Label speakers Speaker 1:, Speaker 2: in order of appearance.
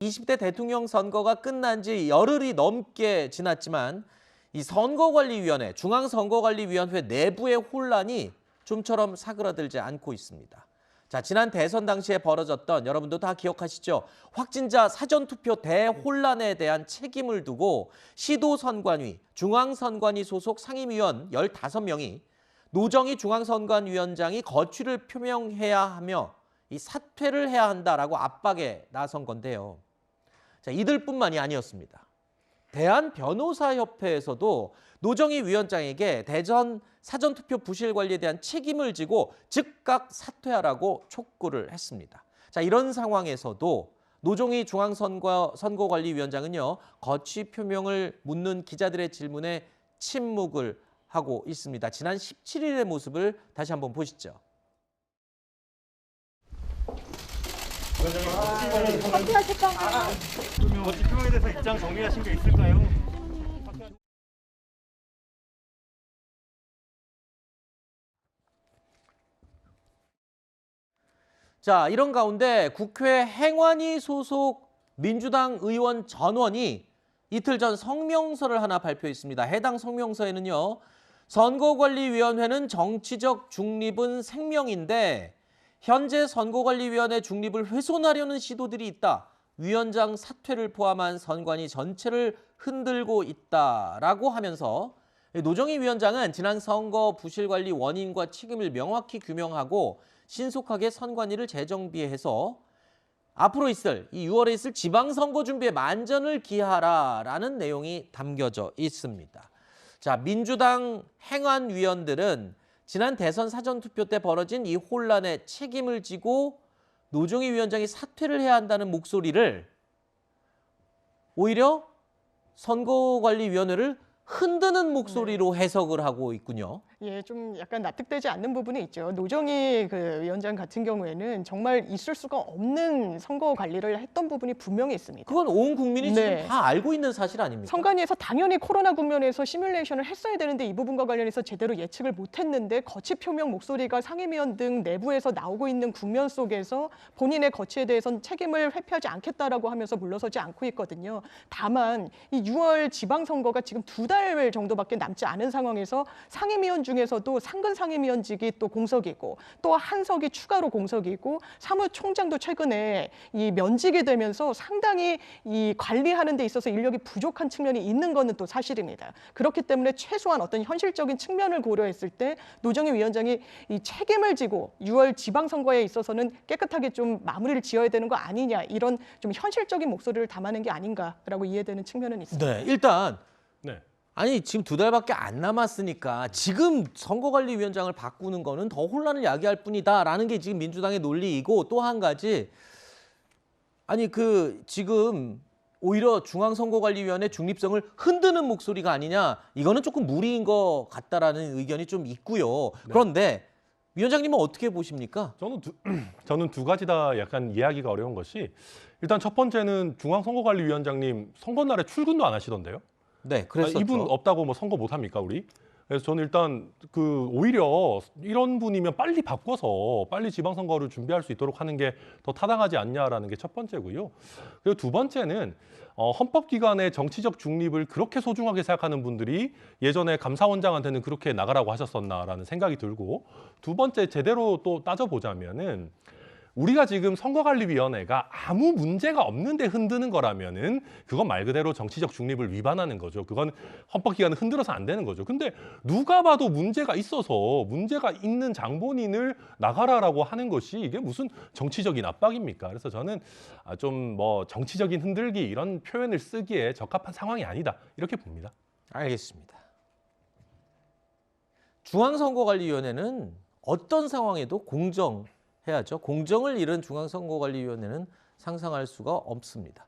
Speaker 1: 20대 대통령 선거가 끝난 지 열흘이 넘게 지났지만 이 선거관리위원회, 중앙선거관리위원회 내부의 혼란이 좀처럼 사그라들지 않고 있습니다. 자, 지난 대선 당시에 벌어졌던 여러분도 다 기억하시죠? 확진자 사전투표 대혼란에 대한 책임을 두고 시도선관위, 중앙선관위 소속 상임위원 15명이 노정희 중앙선관위원장이 거취를 표명해야 하며 이 사퇴를 해야 한다라고 압박에 나선 건데요. 자, 이들뿐만이 아니었습니다. 대한변호사협회에서도 노정희 위원장에게 대전 사전투표 부실 관리에 대한 책임을 지고 즉각 사퇴하라고 촉구를 했습니다. 자, 이런 상황에서도 노정희 중앙선거관리위원장은요, 거취 표명을 묻는 기자들의 질문에 침묵을 하고 있습니다. 지난 17일의 모습을 다시 한번 보시죠.
Speaker 2: 그러면 거취 표명에 대해서 입장 정리하신 게 있을까요?
Speaker 1: 자, 이런 가운데 국회 행안위 소속 민주당 의원 전원이 이틀 전 성명서를 하나 발표했습니다. 해당 성명서에는요, 선거관리위원회는 정치적 중립은 생명인데 현재 선거관리위원회 중립을 훼손하려는 시도들이 있다. 위원장 사퇴를 포함한 선관위 전체를 흔들고 있다라고 하면서 노정희 위원장은 지난 선거 부실 관리 원인과 책임을 명확히 규명하고 신속하게 선관위를 재정비해서 앞으로 있을 이 6월에 있을 지방선거 준비에 만전을 기하라라는 내용이 담겨져 있습니다. 자, 민주당 행안위원들은 지난 대선 사전투표 때 벌어진 이 혼란에 책임을 지고 노정희 위원장이 사퇴를 해야 한다는 목소리를 오히려 선거관리위원회를 흔드는 목소리로 해석을 하고 있군요.
Speaker 3: 예, 좀 약간 납득되지 않는 부분이 있죠. 노정희 위원장 같은 경우에는 정말 있을 수가 없는 선거 관리를 했던 부분이 분명히 있습니다.
Speaker 1: 그건 온 국민이
Speaker 3: 네.
Speaker 1: 지금 다 알고 있는 사실 아닙니까?
Speaker 3: 선관위에서 당연히 코로나 국면에서 시뮬레이션을 했어야 되는데 이 부분과 관련해서 제대로 예측을 못했는데 거취 표명 목소리가 상임위원 등 내부에서 나오고 있는 국면 속에서 본인의 거취에 대해서는 책임을 회피하지 않겠다라고 하면서 물러서지 않고 있거든요. 다만 이 6월 지방선거가 지금 2달 정도밖에 남지 않은 상황에서 상임위원 중에서도 상근 상임위원직이 또 공석이고 또 한석이 추가로 공석이고 사무총장도 최근에 이 면직이 되면서 상당히 이 관리하는 데 있어서 인력이 부족한 측면이 있는 것은 또 사실입니다. 그렇기 때문에 최소한 어떤 현실적인 측면을 고려했을 때 노정희 위원장이 이 책임을 지고 6월 지방선거에 있어서는 깨끗하게 좀 마무리를 지어야 되는 거 아니냐, 이런 좀 현실적인 목소리를 담아낸 게 아닌가라고 이해되는 측면은 있습니다.
Speaker 1: 네, 일단
Speaker 2: 네.
Speaker 1: 아니 지금 2달밖에 안 남았으니까 지금 선거관리위원장을 바꾸는 거는 더 혼란을 야기할 뿐이다라는 게 지금 민주당의 논리이고, 또 한 가지 아니 지금 오히려 중앙선거관리위원회 중립성을 흔드는 목소리가 아니냐, 이거는 조금 무리인 것 같다라는 의견이 좀 있고요. 그런데 위원장님은 어떻게 보십니까?
Speaker 2: 저는 두 가지 다 약간 이해하기가 어려운 것이, 일단 첫 번째는 중앙선거관리위원장님 선거날에 출근도 안 하시던데요.
Speaker 1: 네, 그랬었죠.
Speaker 2: 이분 없다고 뭐 선거 못 합니까, 우리? 그래서 저는 일단 오히려 이런 분이면 빨리 바꿔서 빨리 지방선거를 준비할 수 있도록 하는 게 더 타당하지 않냐라는 게 첫 번째고요. 그리고 두 번째는 헌법기관의 정치적 중립을 그렇게 소중하게 생각하는 분들이 예전에 감사원장한테는 그렇게 나가라고 하셨었나라는 생각이 들고, 두 번째 제대로 또 따져보자면은 우리가 지금 선거관리위원회가 아무 문제가 없는데 흔드는 거라면은 그건 말 그대로 정치적 중립을 위반하는 거죠. 그건 헌법기관을 흔들어서 안 되는 거죠. 근데 누가 봐도 문제가 있어서 문제가 있는 장본인을 나가라라고 하는 것이 이게 무슨 정치적인 압박입니까? 그래서 저는 좀 뭐 정치적인 흔들기 이런 표현을 쓰기에 적합한 상황이 아니다, 이렇게 봅니다.
Speaker 1: 알겠습니다. 중앙선거관리위원회는 어떤 상황에도 공정해야죠. 공정을 잃은 중앙선거관리위원회는 상상할 수가 없습니다.